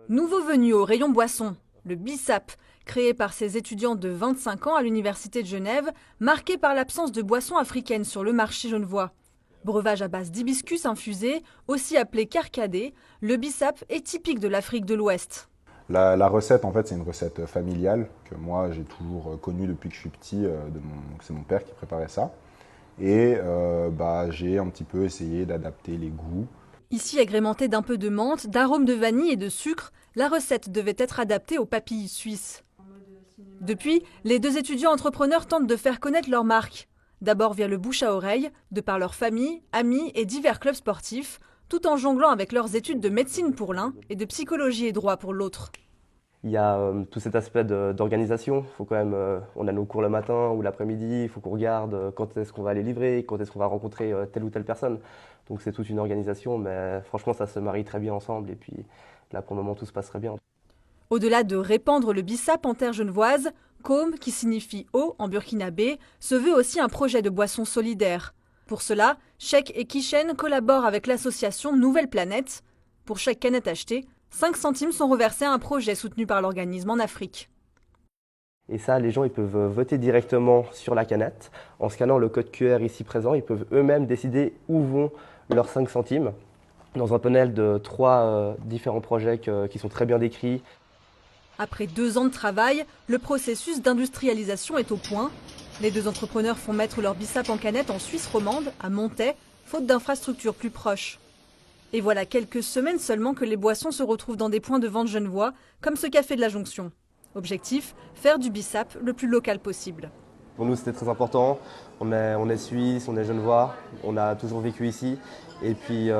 Nouveau venu au rayon boisson, le bissap, créé par ces étudiants de 25 ans à l'université de Genève, marqué par l'absence de boissons africaines sur le marché genevois. Breuvage à base d'hibiscus infusé, aussi appelé carcadé, le bissap est typique de l'Afrique de l'Ouest. La recette, en fait, c'est une recette familiale que moi, j'ai toujours connue depuis que je suis petit. C'est mon père qui préparait ça. Et j'ai un petit peu essayé d'adapter les goûts. Ici agrémentée d'un peu de menthe, d'arômes de vanille et de sucre, la recette devait être adaptée aux papilles suisses. Depuis, les deux étudiants entrepreneurs tentent de faire connaître leur marque. D'abord via le bouche à oreille, de par leur famille, amis et divers clubs sportifs, tout en jonglant avec leurs études de médecine pour l'un et de psychologie et droit pour l'autre. Il y a tout cet aspect d'organisation. Faut quand même, on a nos cours le matin ou l'après-midi, il faut qu'on regarde quand est-ce qu'on va aller livrer, quand est-ce qu'on va rencontrer telle ou telle personne. Donc c'est toute une organisation, mais franchement ça se marie très bien ensemble et puis là pour le moment tout se passe très bien. Au-delà de répandre le bissap en terre genevoise, Kom, qui signifie eau en burkinabé, se veut aussi un projet de boisson solidaire. Pour cela, Sheikh et Kishen collaborent avec l'association Nouvelle Planète. Pour chaque canette achetée, 5 centimes sont reversés à un projet soutenu par l'organisme en Afrique. Et ça, les gens ils peuvent voter directement sur la canette. En scannant le code QR ici présent, ils peuvent eux-mêmes décider où vont leurs 5 centimes. Dans un panel de 3 différents projets qui sont très bien décrits. Après 2 ans de travail, le processus d'industrialisation est au point. Les deux entrepreneurs font mettre leur bissap en canette en Suisse romande, à Montaix, faute d'infrastructures plus proches. Et voilà quelques semaines seulement que les boissons se retrouvent dans des points de vente genevois, comme ce café de la Jonction. Objectif, faire du bissap le plus local possible. Pour nous, c'était très important. On est suisse, on est genevois, on a toujours vécu ici. Et puis,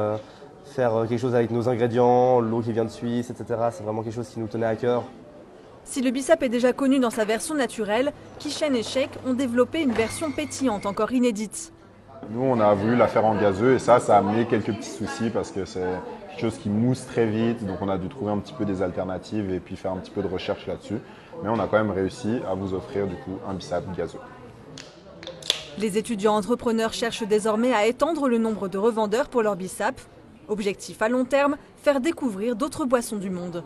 faire quelque chose avec nos ingrédients, l'eau qui vient de Suisse, etc., c'est vraiment quelque chose qui nous tenait à cœur. Si le bissap est déjà connu dans sa version naturelle, Kishen et Sheikh ont développé une version pétillante encore inédite. Nous, on a voulu la faire en gazeux et ça a amené quelques petits soucis parce que c'est quelque chose qui mousse très vite. Donc on a dû trouver un petit peu des alternatives et puis faire un petit peu de recherche là-dessus. Mais on a quand même réussi à vous offrir du coup un bissap gazeux. Les étudiants entrepreneurs cherchent désormais à étendre le nombre de revendeurs pour leur bissap. Objectif à long terme, faire découvrir d'autres boissons du monde.